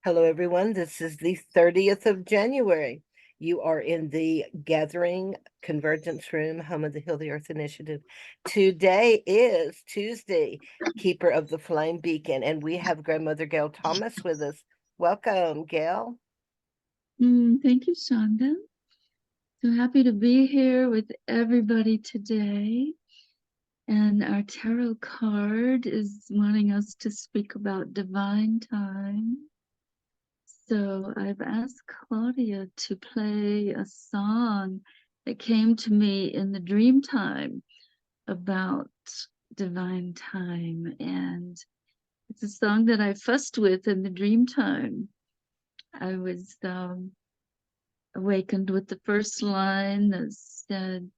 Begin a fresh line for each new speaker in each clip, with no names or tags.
Hello, everyone. This is the 30th of January. You are in the Gathering Convergence Room, home of the Heal the Earth Initiative. Today is Tuesday, Keeper of the Flame Beacon, and we have Grandmother Gail Thomas with us. Welcome, Gail.
Thank you, Shonda. So happy to be here with everybody today. And our tarot card is wanting us to speak about divine time. So I've asked Claudia to play a song that came to me in the dream time about divine time. And it's a song that I fussed with in the dream time. I was awakened with the first line that said,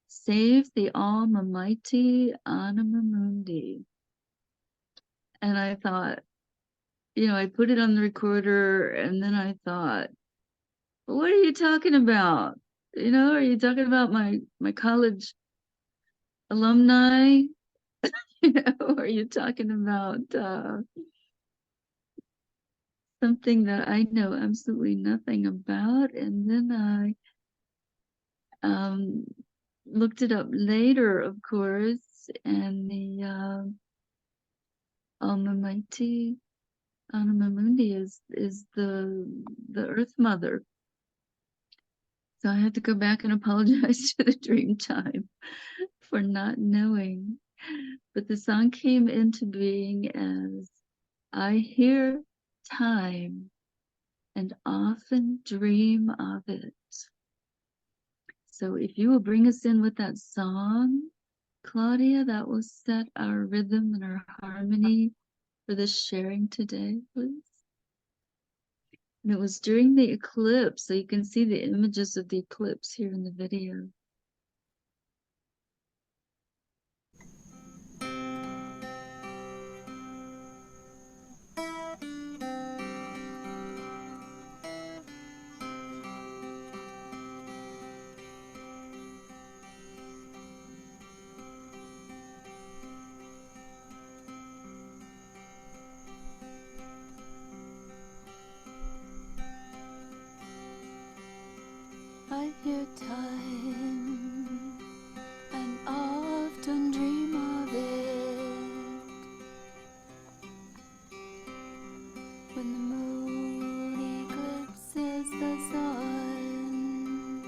save the almighty anima mundi. And I thought, I put it on the recorder and then I thought, what are you talking about? Are you talking about my college alumni? Or are you talking about something that I know absolutely nothing about? And then I looked it up later, of course, and the Almighty Anima Mundi is the Earth Mother. So I had to go back and apologize to the dream time for not knowing. But the song came into being as I hear time and often dream of it. So if you will bring us in with that song, Claudia, that will set our rhythm and our harmony for this sharing today, please. And it was during the eclipse, so you can see the images of the eclipse here in the video.
I hear time and often dream of it when the moon eclipses the sun,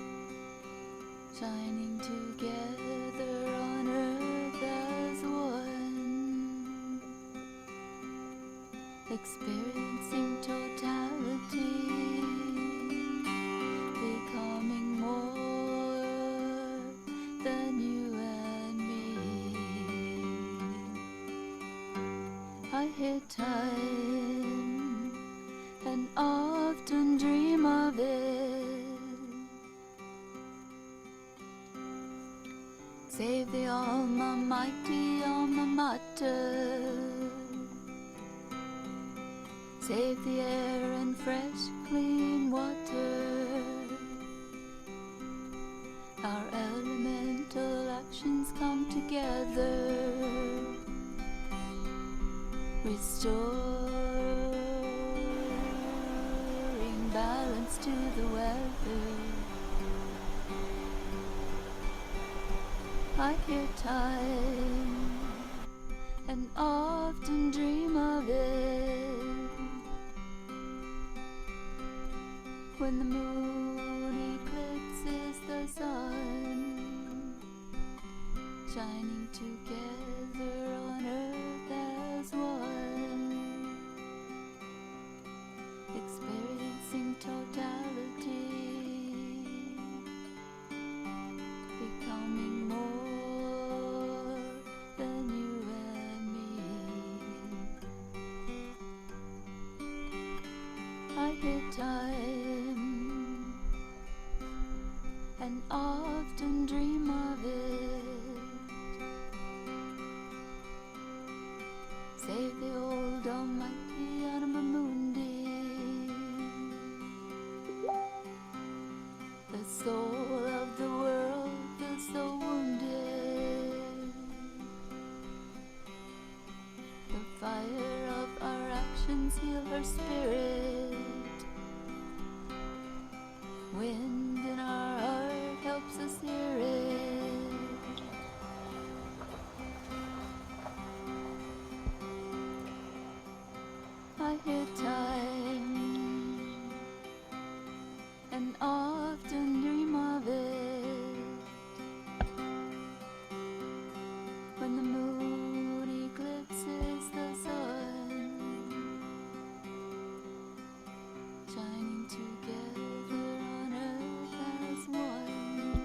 shining together on earth as one, experiencing totality. I hear time and often dream of it. Save the almighty alma mater. Save the air and fresh clean water. Our elemental actions come together, restoring balance to the weather. I hear time and often dream of it when the moon eclipses the sun, shining together on earth as one, experiencing totality, becoming more than you and me. I hear time and often dream of it. Save the old almighty anima mundi, the soul of the world is so wounded. The fire of our actions winds heal her spirit. Wind in our heart helps us hear it. I hear time and often dream of it. When the moon eclipses the sun, shining together on earth as one,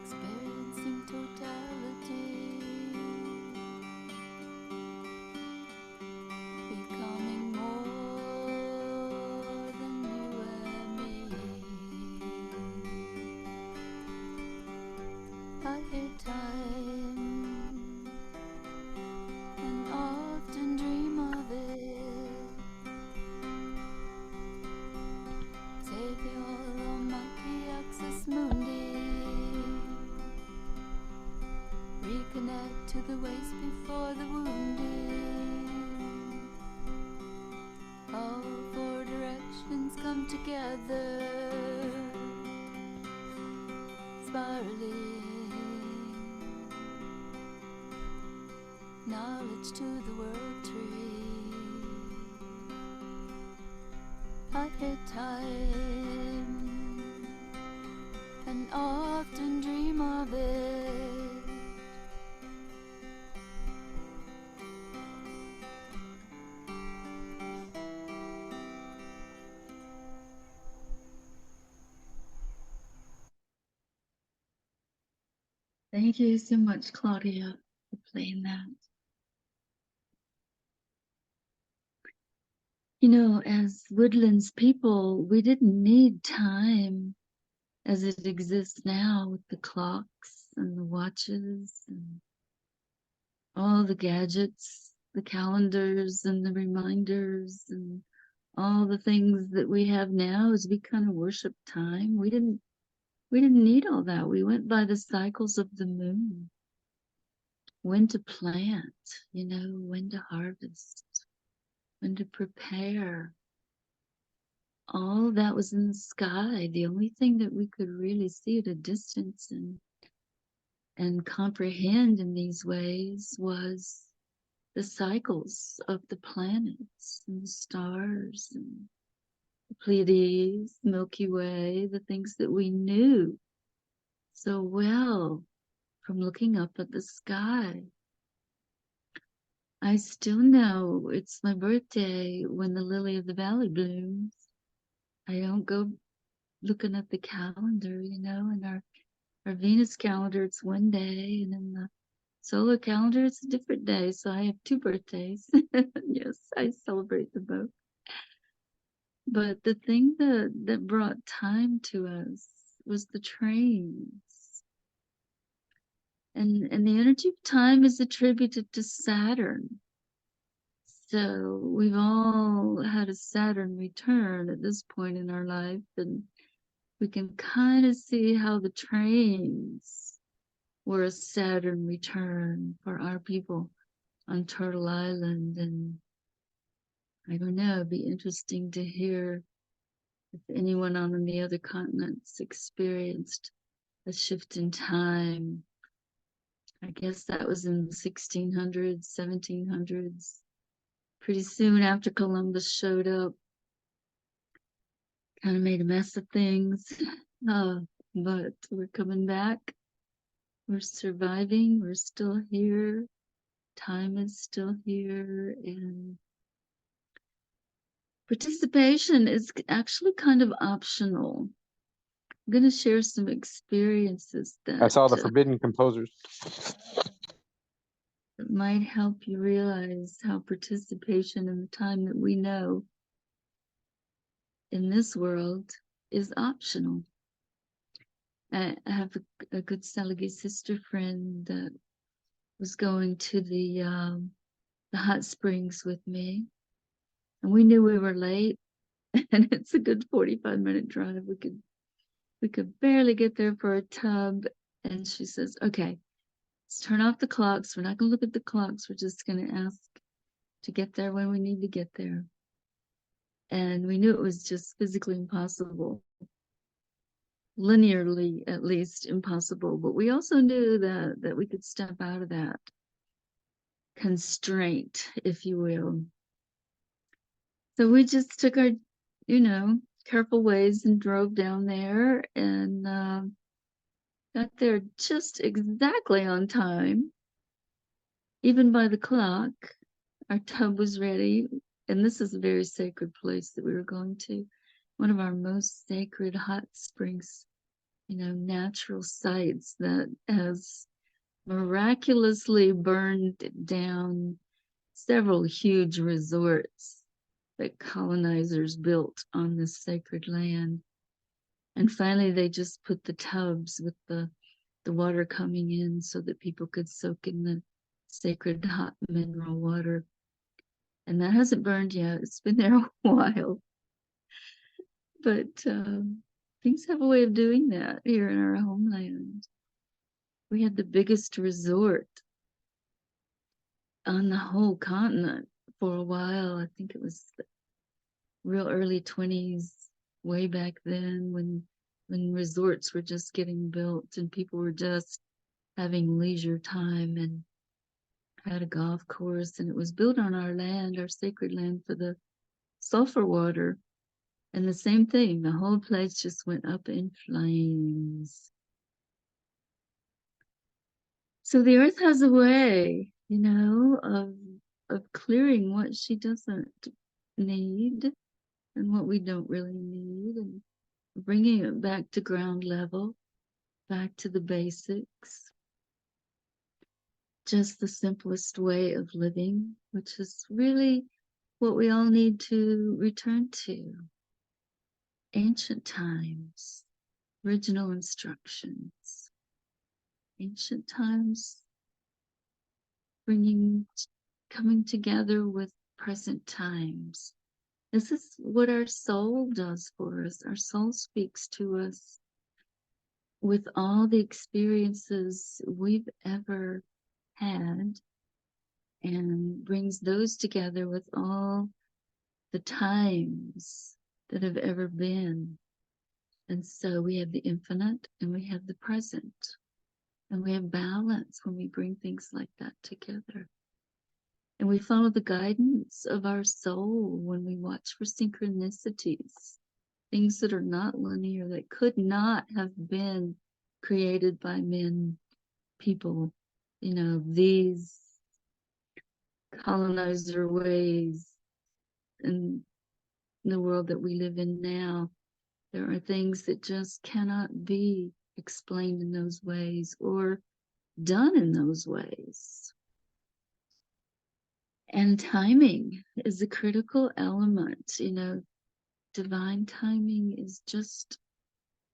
experiencing totality, becoming more than you and me. I hear time and often dream of it. Savior Almighty Axis Mundi, reconnect to the ways before the wounding. All four directions come together, spiraling. Knowledge to the world tree. I hear time and often dream of it.
Thank you so much, Claudia, for playing that. You know, as Woodlands people, we didn't need time as it exists now with the clocks and the watches and all the gadgets, the calendars and the reminders and all the things that we have now as we kind of worship time. We didn't need all that. We went by the cycles of the moon. When to plant, you know, when to harvest, when to prepare. All that was in the sky. The only thing that we could really see at a distance and comprehend in these ways was the cycles of the planets and the stars and the Pleiades, Milky Way, the things that we knew so well from looking up at the sky. I still know it's my birthday when the lily of the valley blooms. I don't go looking at the calendar, you know, and our Venus calendar, it's one day, and in the solar calendar, it's a different day. So I have two birthdays. Yes, I celebrate them both. But the thing that brought time to us was the trains. And the energy of time is attributed to Saturn. So we've all had a Saturn return at this point in our life, and we can kind of see how the trains were a Saturn return for our people on Turtle Island. And I don't know, it'd be interesting to hear if anyone on the other continents experienced a shift in time. I guess that was in the 1600s, 1700s, pretty soon after Columbus showed up. Kind of made a mess of things, but we're coming back. We're surviving. We're still here. Time is still here, and participation is actually kind of optional. I'm going to share some experiences
I saw the
that
Forbidden Composers.
might help you realize how participation in the time that we know in this world is optional. I have a good Salagi sister friend that was going to the hot springs with me, and we knew we were late, and it's a good 45-minute drive. We could barely get there for a tub, and she says, "Okay, let's turn off the clocks. We're not going to look at the clocks. We're just going to ask to get there when we need to get there. And we knew it was just physically impossible, linearly at least impossible, but we also knew that we could step out of that constraint, if you will. So we just took our, careful ways and drove down there and got there just exactly on time, even by the clock. Our tub was ready, and this is a very sacred place that we were going to, one of our most sacred hot springs, natural sites that has miraculously burned down several huge resorts that colonizers built on this sacred land. And finally, they just put the tubs with the water coming in so that people could soak in the sacred hot mineral water. And that hasn't burned yet. It's been there a while. But things have a way of doing that here in our homeland. We had the biggest resort on the whole continent for a while. I think it was the real early 20s, way back then when resorts were just getting built and people were just having leisure time, and had a golf course, and it was built on our land, our sacred land, for the sulfur water. And the same thing, the whole place just went up in flames. So the earth has a way, of clearing what she doesn't need and what we don't really need, and bringing it back to ground level, back to the basics. Just the simplest way of living, which is really what we all need to return to. Ancient times, original instructions. Ancient times coming together with present times. This is what our soul does for us. Our soul speaks to us with all the experiences we've ever had and brings those together with all the times that have ever been. And so we have the infinite and we have the present, and we have balance when we bring things like that together. And we follow the guidance of our soul when we watch for synchronicities, things that are not linear, that could not have been created by men, people, these colonizer ways in the world that we live in now. There are things that just cannot be explained in those ways or done in those ways. And timing is a critical element. Divine timing is just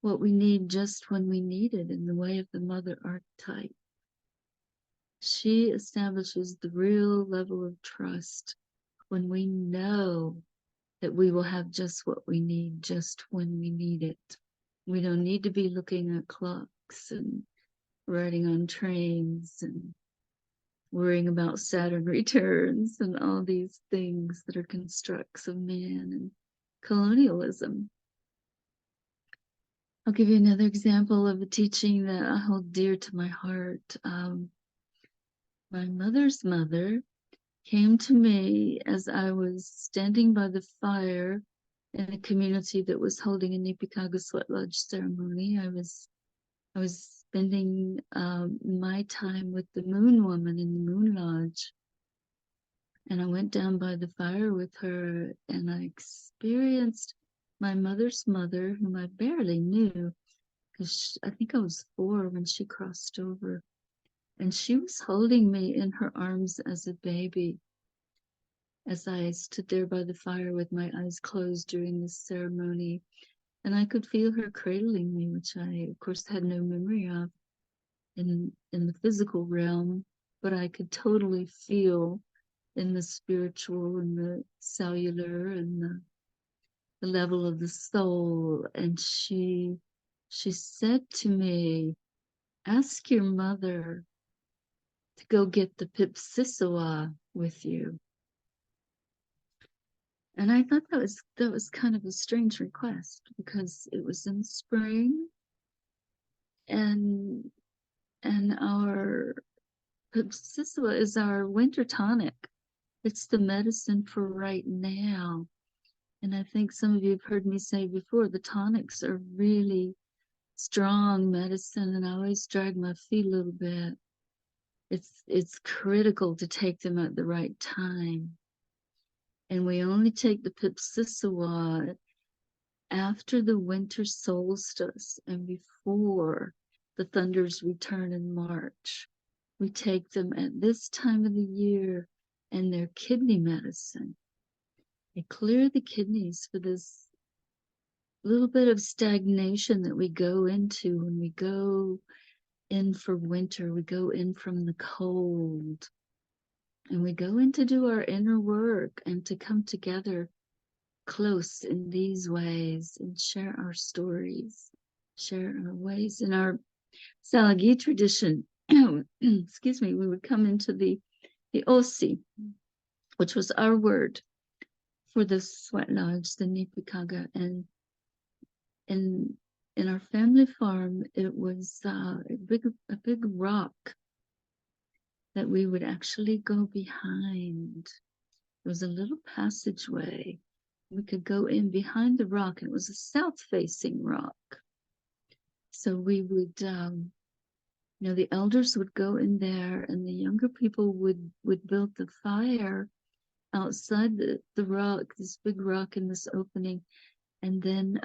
what we need just when we need it, in the way of the mother archetype. She establishes the real level of trust when we know that we will have just what we need just when we need it. We don't need to be looking at clocks and riding on trains and worrying about Saturn returns and all these things that are constructs of man and colonialism. I'll give you another example of a teaching that I hold dear to my heart. My mother's mother came to me as I was standing by the fire in a community that was holding a Nipikaga Sweat Lodge ceremony. I was spending my time with the Moon Woman in the Moon Lodge. And I went down by the fire with her, and I experienced my mother's mother, whom I barely knew, because I think I was 4 when she crossed over. And she was holding me in her arms as a baby, as I stood there by the fire with my eyes closed during this ceremony. And I could feel her cradling me, which I, of course, had no memory of in the physical realm, but I could totally feel in the spiritual and the cellular and the level of the soul. And she said to me, ask your mother to go get the Pipsissewa with you. And I thought that was kind of a strange request because it was in spring, and our Pipsissewa is our winter tonic. It's the medicine for right now. And I think some of you have heard me say before, the tonics are really strong medicine, and I always drag my feet a little bit. It's critical to take them at the right time. And we only take the Pipsissewa after the winter solstice and before the thunders return in March. We take them at this time of the year, and they're kidney medicine. They clear the kidneys for this little bit of stagnation that we go into when we go in for winter. We go in from the cold, and we go in to do our inner work and to come together close in these ways and share our stories, share our ways. In our Salagi tradition, excuse me, we would come into the Osi, which was our word for the sweat lodge, the Nipikaga, and in our family farm, it was a big rock that we would actually go behind. There was a little passageway. We could go in behind the rock, and it was a south-facing rock. So we would, the elders would go in there, and the younger people would build the fire outside the rock, this big rock in this opening, and then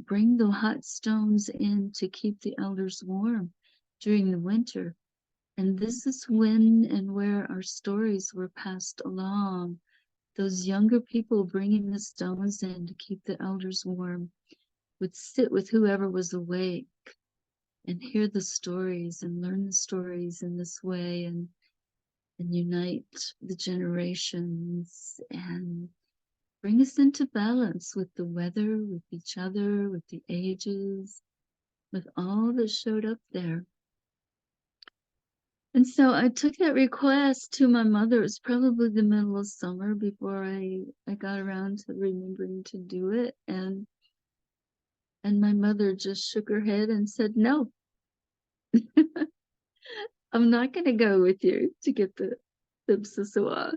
bring the hot stones in to keep the elders warm during the winter. And this is when and where our stories were passed along. Those younger people bringing the stones in to keep the elders warm would sit with whoever was awake and hear the stories and learn the stories in this way, and unite the generations and bring us into balance with the weather, with each other, with the ages, with all that showed up there. And so I took that request to my mother. It was probably the middle of summer before I got around to remembering to do it. And my mother just shook her head and said, no, I'm not going to go with you to get the Pipsissewa.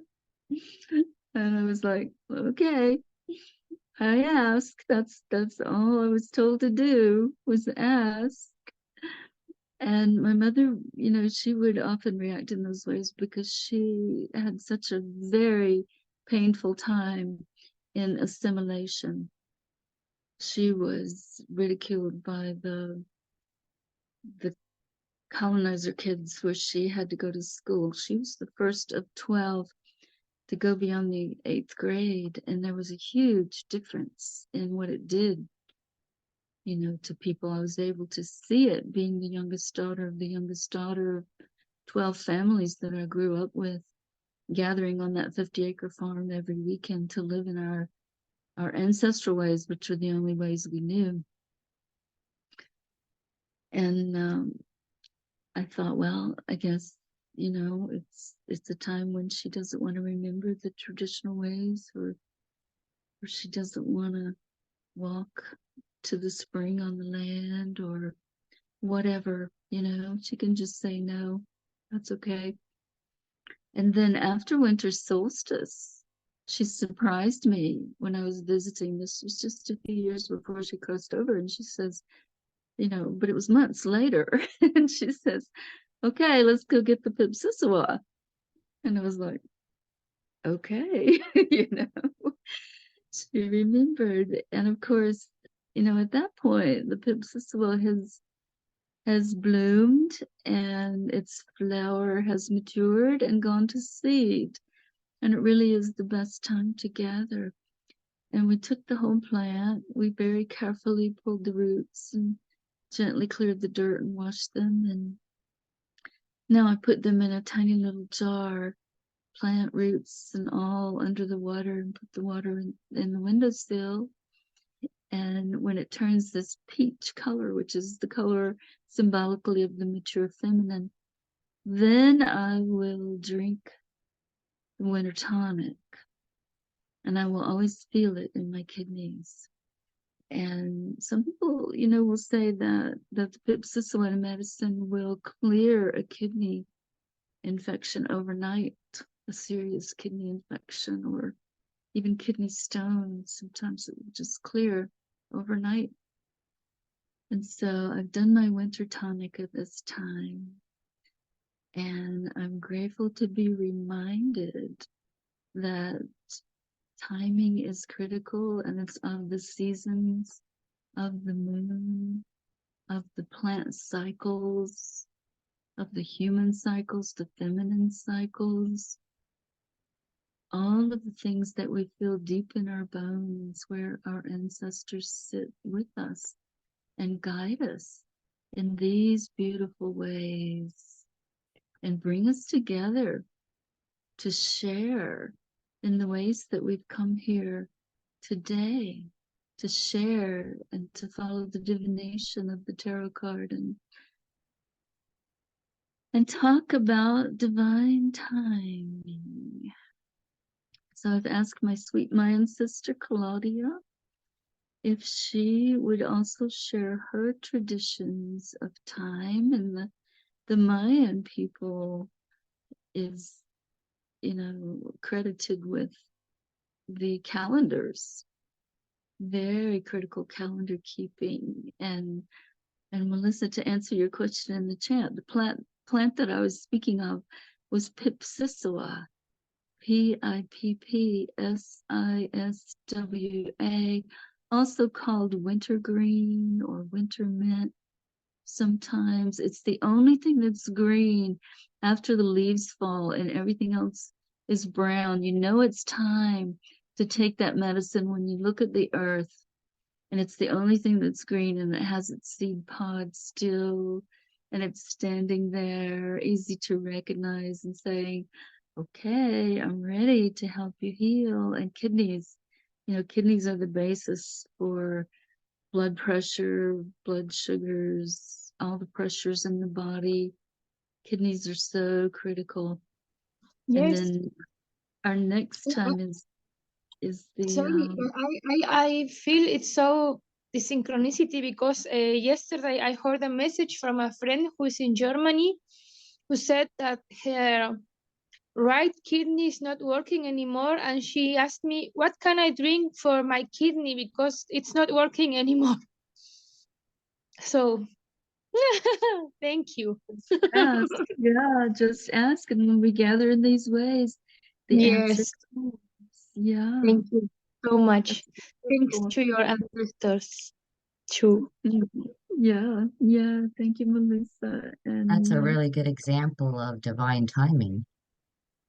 And I was like, okay, I asked. That's all I was told to do, was ask. And my mother, she would often react in those ways because she had such a very painful time in assimilation. She was ridiculed by the colonizer kids where she had to go to school. She was the first of 12 to go beyond the 8th grade, and there was a huge difference in what it did, to people. I was able to see it being the youngest daughter of 12 families that I grew up with, gathering on that 50-acre farm every weekend to live in our ancestral ways, which were the only ways we knew. And I thought, well, I guess, it's a time when she doesn't want to remember the traditional ways, or she doesn't want to walk to the spring on the land, or whatever, she can just say no. That's okay. And then after winter solstice, she surprised me when I was visiting. This was just a few years before she crossed over, and she says, but it was months later, and she says, okay, let's go get the Pipsissewa. And I was like, okay, she remembered. And of course, at that point, the Pipsissewa has bloomed, and its flower has matured and gone to seed. And it really is the best time to gather. And we took the whole plant. We very carefully pulled the roots and gently cleared the dirt and washed them. And now I put them in a tiny little jar, plant roots and all, under the water, and put the water in the windowsill. And when it turns this peach color, which is the color symbolically of the mature feminine, then I will drink the winter tonic. and I will always feel it in my kidneys. And some people, will say that the Pipsissewa medicine will clear a kidney infection overnight, a serious kidney infection, or even kidney stones. Sometimes it will just clear overnight. And so I've done my winter tonic at this time. And I'm grateful to be reminded that timing is critical, and it's of the seasons, of the moon, of the plant cycles, of the human cycles, the feminine cycles, all of the things that we feel deep in our bones, where our ancestors sit with us and guide us in these beautiful ways and bring us together to share in the ways that we've come here today, to share and to follow the divination of the tarot card and talk about divine timing. So I've asked my sweet Mayan sister Claudia if she would also share her traditions of time. And the Mayan people is, credited with the calendars, very critical calendar keeping. And Melissa, to answer your question in the chat, the plant that I was speaking of was Pipsissewa, Pippsiswa, also called wintergreen or winter mint. Sometimes it's the only thing that's green after the leaves fall and everything else is brown. It's time to take that medicine when you look at the earth and it's the only thing that's green and it has its seed pod still and it's standing there, easy to recognize, and saying, okay, I'm ready to help you heal. And kidneys, kidneys are the basis for blood pressure, blood sugars, all the pressures in the body. Kidneys are so critical. And
Yes.
then our next time is the
Sorry, I feel it's so the synchronicity because yesterday I heard a message from a friend who's in Germany who said that her right kidney is not working anymore, and she asked me, what can I drink for my kidney because it's not working anymore. So thank you.
ask. Yeah, just ask. And when we gather in these ways, the answer
Yes,
comes. Yeah.
thank you so much.
That's
Thanks
beautiful.
to your ancestors too.
Yeah, yeah. Thank you, Melissa.
That's a
And
really good example of divine timing.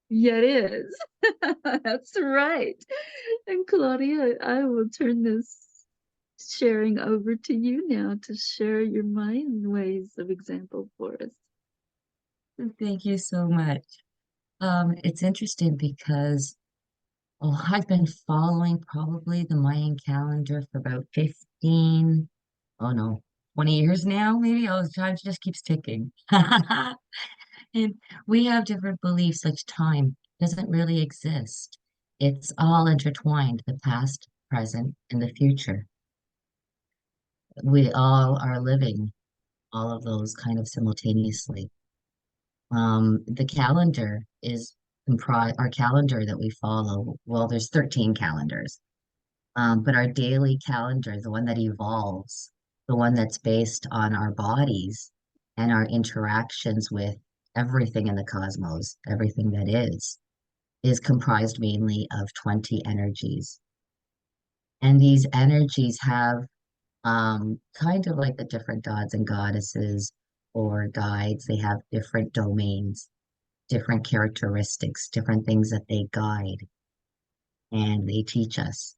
yeah, it is. That's right. And Claudia, I will turn this sharing over to you now to share your mind ways of example for us.
Thank you so much. It's interesting because I've been following probably the Mayan calendar for about 15, oh no, 20 years now, maybe. Oh, time just keeps ticking. And we have different beliefs, like time doesn't really exist. It's all intertwined, the past, present, and the future. We all are living all of those kind of simultaneously. The calendar is comprised, our calendar that we follow. Well, there's 13 calendars, but our daily calendar, the one that evolves, the one that's based on our bodies and our interactions with everything in the cosmos, everything that is comprised mainly of 20 energies. And these energies have kind of like the different gods and goddesses or guides, they have different domains, different characteristics, different things that they guide and they teach us.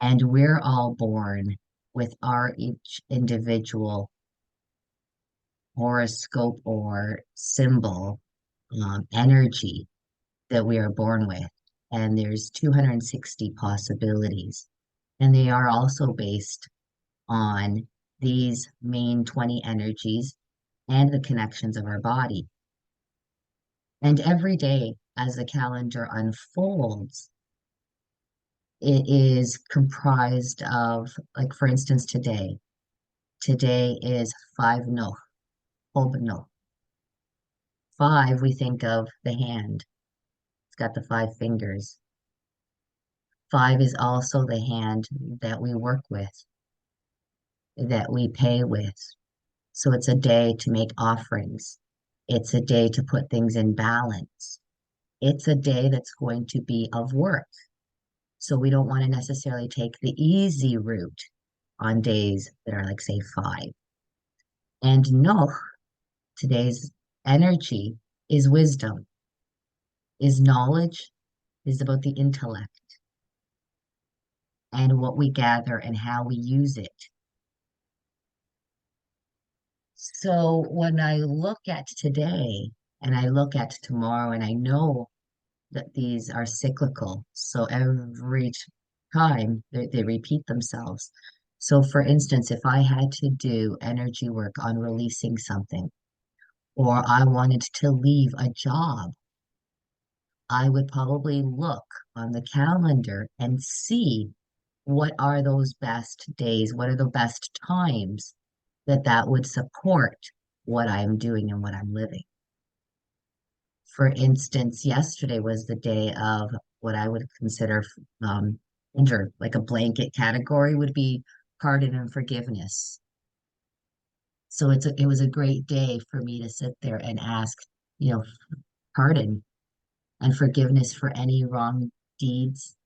And we're all born with our each individual horoscope or symbol energy that we are born with. And there's 260 possibilities. And they are also based on these main 20 energies and the connections of our body. And every day, as the calendar unfolds, It is comprised of, like, for instance, today is five no, hob no. Five, we think of the hand. It's got the five fingers. Five is also the hand that we work with, that we pay with. So it's a day to make offerings. It's a day to put things in balance. It's a day that's going to be of work. So we don't want to necessarily take the easy route on days that are like, say, five. And no, today's energy is wisdom, is knowledge, is about the intellect and what we gather and how we use it. So when I look at today and I look at tomorrow, and I know that these are cyclical, so every time they repeat themselves. So, for instance, if I had to do energy work on releasing something, or I wanted to leave a job, I would probably look on the calendar and see what are those best days, what are the best times that would support what I'm doing and what I'm living. For instance, yesterday was the day of what I would consider under like a blanket category would be pardon and forgiveness. So it was a great day for me to sit there and ask, pardon and forgiveness for any wrong deeds,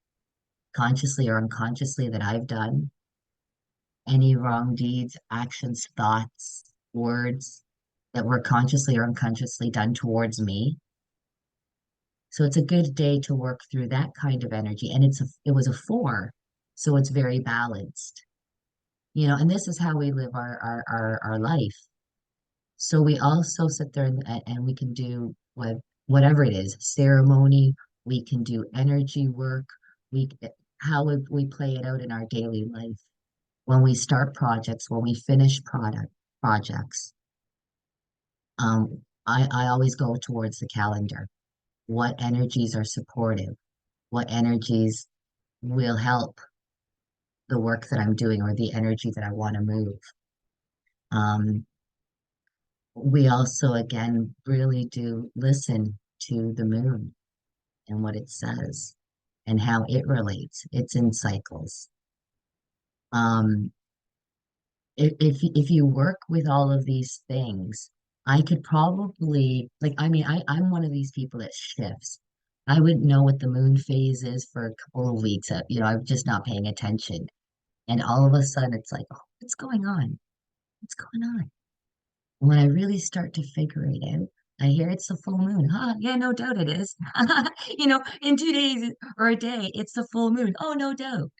consciously or unconsciously, that I've done, any wrong deeds, actions, thoughts, words that were consciously or unconsciously done towards me. So it's a good day to work through that kind of energy. And it was a 4, so it's very balanced. And this is how we live our life. So we also sit there and we can do whatever it is, ceremony, we can do energy work, we how we play it out in our daily life. When we start projects, when we finish projects, I always go towards the calendar. What energies are supportive? What energies will help the work that I'm doing or the energy that I want to move? We also, again, really do listen to the moon and what it says and how it relates. It's in cycles. Um, if you work with all of these things, I could probably like, I mean, I'm one of these people that shifts. I wouldn't know what the moon phase is for a couple of weeks. I'm just not paying attention. And all of a sudden it's like, oh, what's going on? What's going on? When I really start to figure it out, I hear it's the full moon. Yeah, no doubt it is. In 2 days or a day, it's the full moon. Oh, no doubt.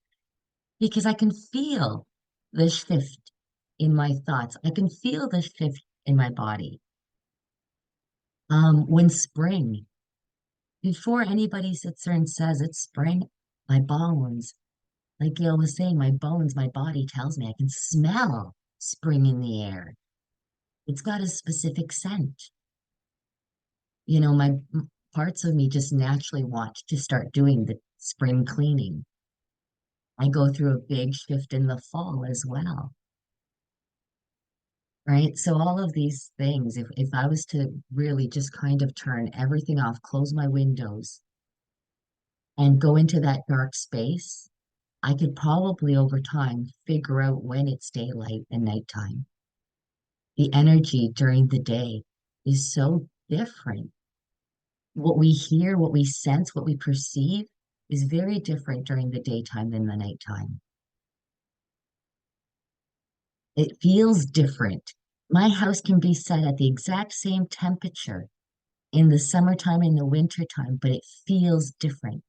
Because I can feel the shift in my thoughts. I can feel the shift in my body. When spring, before anybody sits there and says it's spring, my bones, like Gail was saying, my bones, my body tells me I can smell spring in the air. It's got a specific scent. My parts of me just naturally want to start doing the spring cleaning. I go through a big shift in the fall as well. Right? So all of these things, if I was to really just kind of turn everything off, close my windows, and go into that dark space, I could probably over time figure out when it's daylight and nighttime. The energy during the day is so different. What we hear, what we sense, what we perceive is very different during the daytime than the nighttime. It feels different. My house can be set at the exact same temperature in the summertime and the wintertime, but it feels different.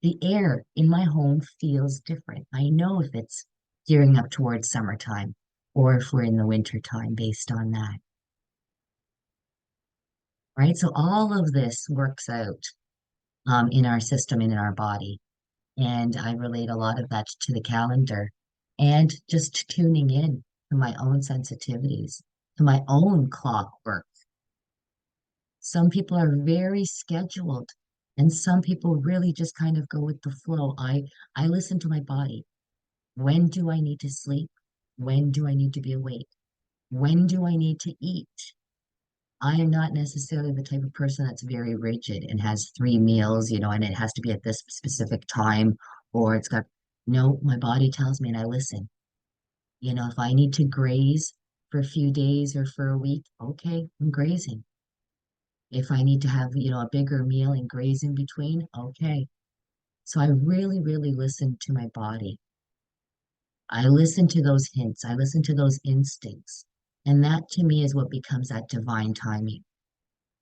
The air in my home feels different. I know if it's gearing up towards summertime or if we're in the wintertime based on that. Right? So all of this works out in our system and in our body. And I relate a lot of that to the calendar and just tuning in to my own sensitivities, to my own clockwork. Some people are very scheduled. And some people really just kind of go with the flow. I listen to my body. When do I need to sleep? When do I need to be awake? When do I need to eat? I am not necessarily the type of person that's very rigid and has 3 meals, and it has to be at this specific time, or it's got, no, my body tells me and I listen. If I need to graze for a few days or for a week, okay, I'm grazing. If I need to have, a bigger meal and graze in between, okay. So I really, really listen to my body. I listen to those hints. I listen to those instincts. And that to me is what becomes that divine timing.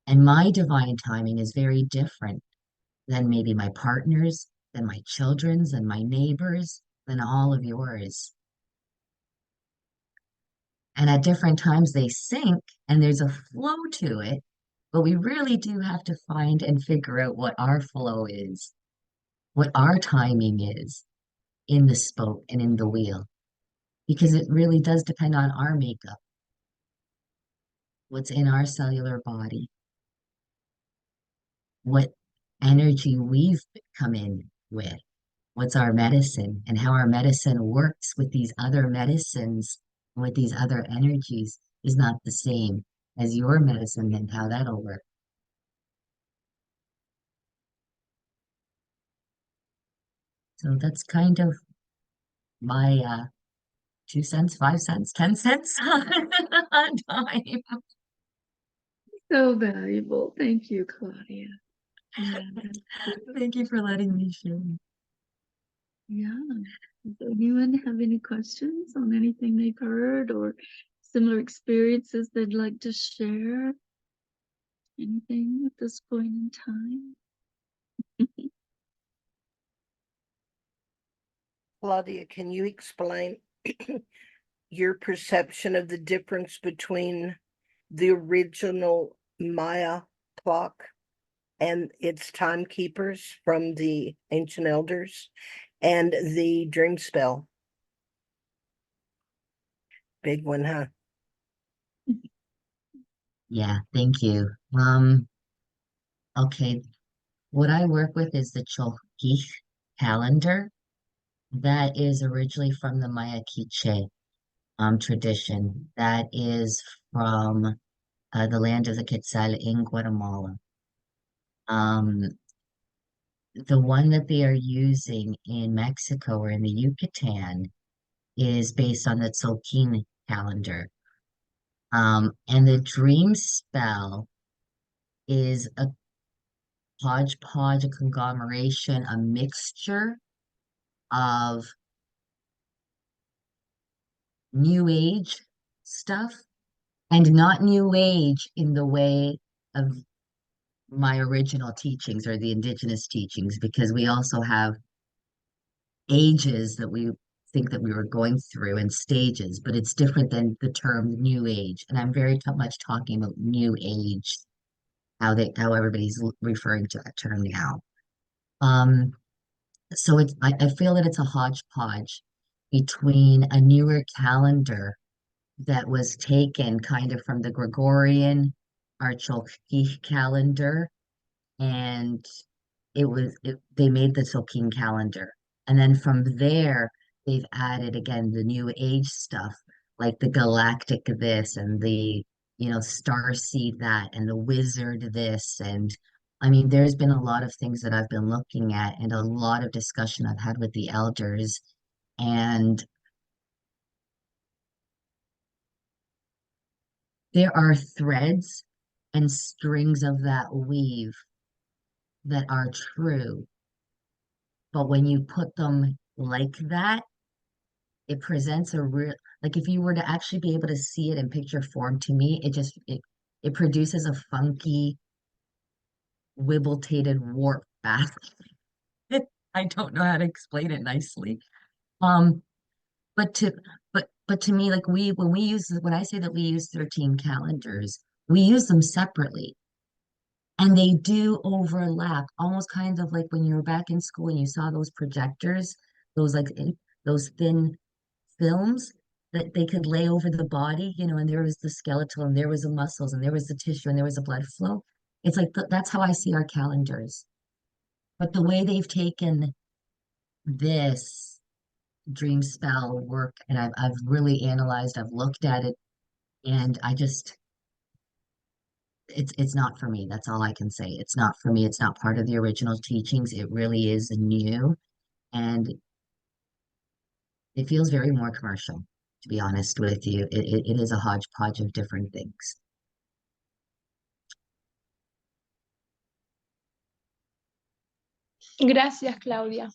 And my divine timing is very different than maybe my partner's, than my children's, than my neighbors, than all of yours. And at different times they sync and there's a flow to it, but we really do have to find and figure out what our flow is, what our timing is in the spoke and in the wheel, because it really does depend on our makeup, what's in our cellular body, what energy we've come in with, what's our medicine, and how our medicine works with these other medicines, with these other energies is not the same as your medicine and how that'll work. So that's kind of my 2 cents, 5 cents, 10 cents on time.
So valuable. Thank you, Claudia. Yeah, that's good.
Thank you for letting me share.
Yeah. Does anyone have any questions on anything they've heard or similar experiences they'd like to share? Anything at this point in time?
Claudia, can you explain your perception of the difference between the original Maya clock and its timekeepers from the ancient elders and the dream spell? Big one, huh?
Yeah, thank you. Okay, what I work with is the Cholquij calendar that is originally from the Maya Quiche tradition. That is from the land of the Quetzal in Guatemala. Um, the one that they are using in Mexico or in the Yucatan is based on the Tzolk'in calendar. And the dream spell is a hodgepodge, a conglomeration, a mixture of new age stuff and not new age in the way of my original teachings or the indigenous teachings, because we also have ages that we think that we were going through and stages, but it's different than the term new age. And I'm very much talking about new age, how everybody's referring to that term now. Um, so I feel that it's a hodgepodge between a newer calendar that was taken kind of from the Gregorian Archulkij calendar, and they made the Tzolk'in calendar. And then from there, they've added again the new age stuff, like the galactic this and the, star seed that and the wizard this. And I mean, there's been a lot of things that I've been looking at and a lot of discussion I've had with the elders. And there are threads and strings of that weave that are true. But when you put them like that, it presents a real, like if you were to actually be able to see it in picture form, to me, it produces a funky, wibbleated warp bath. I don't know how to explain it nicely. Um, but to but to me, like when I say that we use 13 calendars, we use them separately. And they do overlap, almost kind of like when you were back in school and you saw those projectors, those those thin films that they could lay over the body, and there was the skeletal and there was the muscles and there was the tissue and there was the blood flow. It's like that's how I see our calendars. But the way they've taken this dream spell work, and I've really analyzed, I've looked at it, and I just it's not for me. That's all I can say. It's not for me. It's not part of the original teachings. It really is new, and it feels very more commercial, to be honest with you. It is a hodgepodge of different things.
Gracias, Claudia.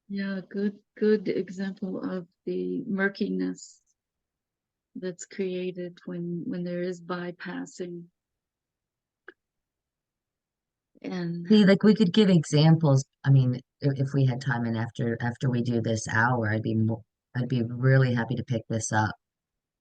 Yeah, good example of the murkiness that's created when there is bypassing. And
See, like we could give examples. I mean, if we had time, and after we do this hour, I'd be really happy to pick this up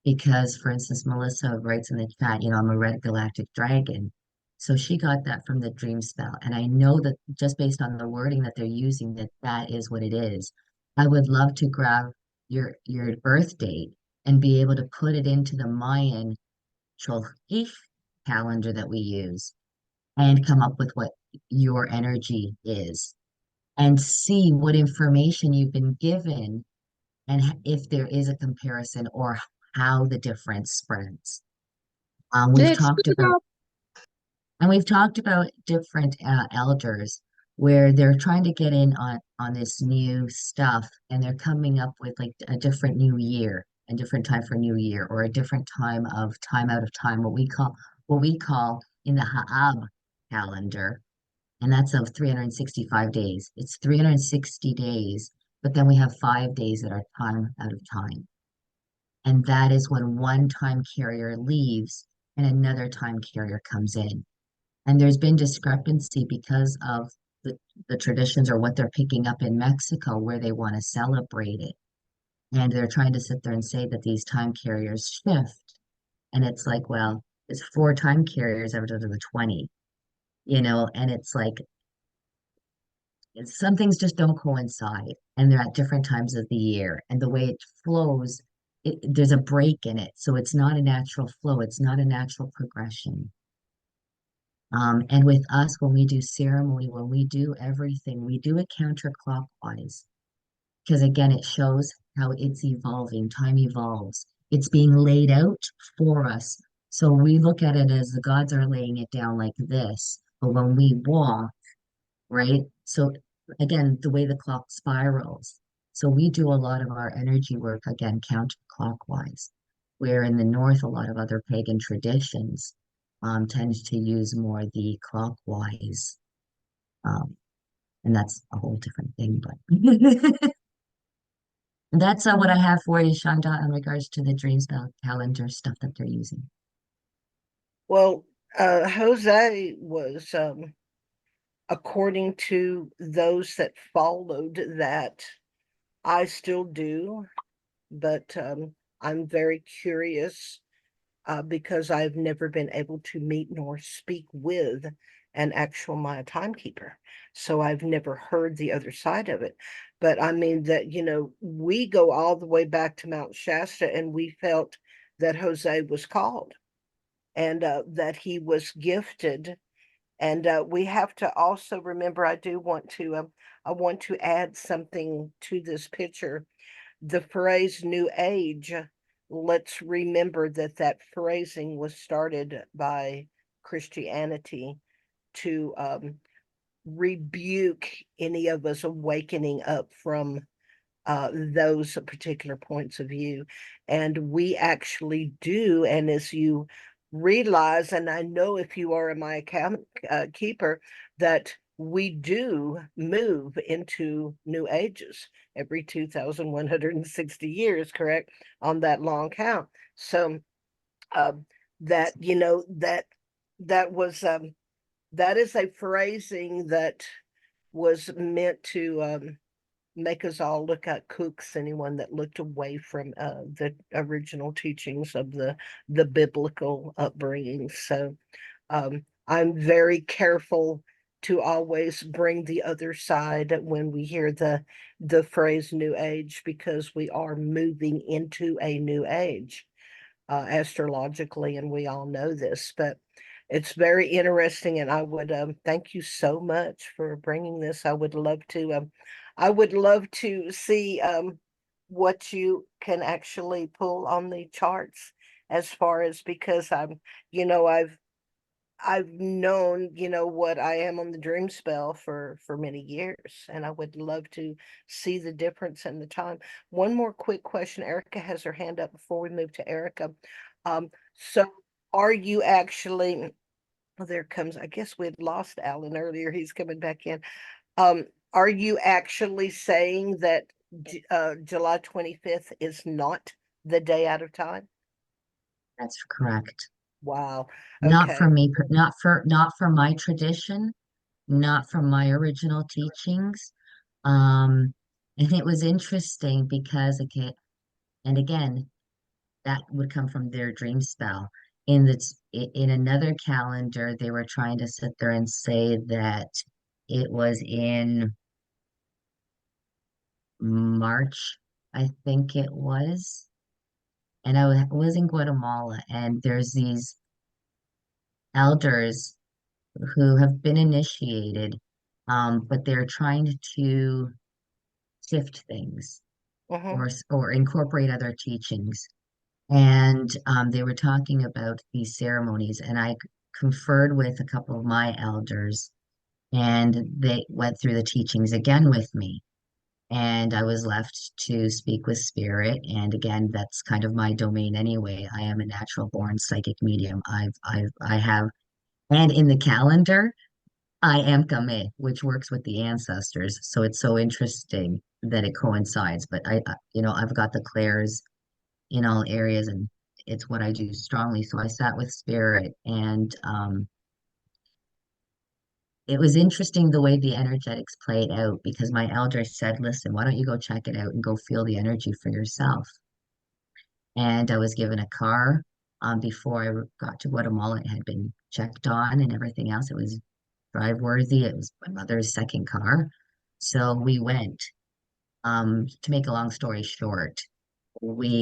because, for instance, Melissa writes in the chat, I'm a red galactic dragon. So she got that from the dream spell, and I know that just based on the wording that they're using, that is what it is. I would love to grab your birth date and be able to put it into the Mayan Cholchich calendar that we use and come up with what your energy is and see what information you've been given and if there is a comparison or how the difference spreads. We've
Let's
talked
pick it
about
up.
and we've talked about different elders where they're trying to get in on this new stuff and they're coming up with like a different new year, a different time for new year, or a different time out of time, what we call in the Ha'ab calendar, and that's of 365 days. It's 360 days, but then we have 5 days that are time out of time. And that is when one time carrier leaves and another time carrier comes in. And there's been discrepancy because of the traditions or what they're picking up in Mexico where they want to celebrate it. And they're trying to sit there and say that these time carriers shift. And it's like, well, it's 4 time carriers out of the 20, and it's like some things just don't coincide and they're at different times of the year. And the way it flows, there's a break in it. So it's not a natural flow, it's not a natural progression. And with us, when we do ceremony, when we do everything, we do it counterclockwise. Because again, it shows how it's evolving, time evolves. It's being laid out for us. So we look at it as the gods are laying it down like this. But when we walk, right? So again, the way the clock spirals. So we do a lot of our energy work again counterclockwise, where in the north, a lot of other pagan traditions tend to use more the clockwise. Um, and that's a whole different thing, but that's what I have for you, Shanda, in regards to the dream spell calendar stuff that they're using.
Well, Jose was, according to those that followed that, I still do, but I'm very curious because I've never been able to meet nor speak with an actual Maya timekeeper. So I've never heard the other side of it. But I mean, that, we go all the way back to Mount Shasta and we felt that Jose was called and that he was gifted. And we have to also remember, I want to add something to this picture. The phrase New Age, let's remember that that phrasing was started by Christianity to rebuke any of us awakening up from those particular points of view. And we actually do. And as you realize, and I know if you are my account keeper, that we do move into new ages every 2,160 years, correct? On that long count. So that, that is a phrasing that was meant to make us all look at kooks, anyone that looked away from the original teachings of the biblical upbringing. So I'm very careful to always bring the other side when we hear the phrase new age, because we are moving into a new age astrologically, and we all know this. But It's very interesting, and I would thank you so much for bringing this. I would love to see what you can actually pull on the charts as far as, because you know, I've known, what I am on the dream spell for many years, and I would love to see the difference in the time. One more quick question. Erica has her hand up before we move to Erica. So are you actually, well, there comes, I guess we'd lost Alan earlier. He's coming back in. Um, are you actually saying that July 25th is not the day out of time?
That's correct.
Wow.
Not for
Okay.
me, not for my tradition, not from my original teachings. Um, and it was interesting because, okay, and again, that would come from their dream spell. In another calendar, they were trying to sit there and say that it was in March, I think it was. And was in Guatemala, and there's these elders who have been initiated, but they're trying to shift things
Mm-hmm.
or incorporate other teachings. And they were talking about these ceremonies, and I conferred with a couple of my elders, and they went through the teachings again with me. And I was left to speak with spirit. And again, that's kind of my domain anyway. I am a natural born psychic medium. I have, and in the calendar, I am Kame, which works with the ancestors. So it's so interesting that it coincides. But I've got the clairs in all areas, and it's what I do strongly. So I sat with spirit, and it was interesting the way the energetics played out because my elder said, "Listen, why don't you go check it out and go feel the energy for yourself?" And I was given a car before got to Guatemala. It had been checked on and everything else. It was drive worthy. It was my mother's second car. So we went. To make a long story short, we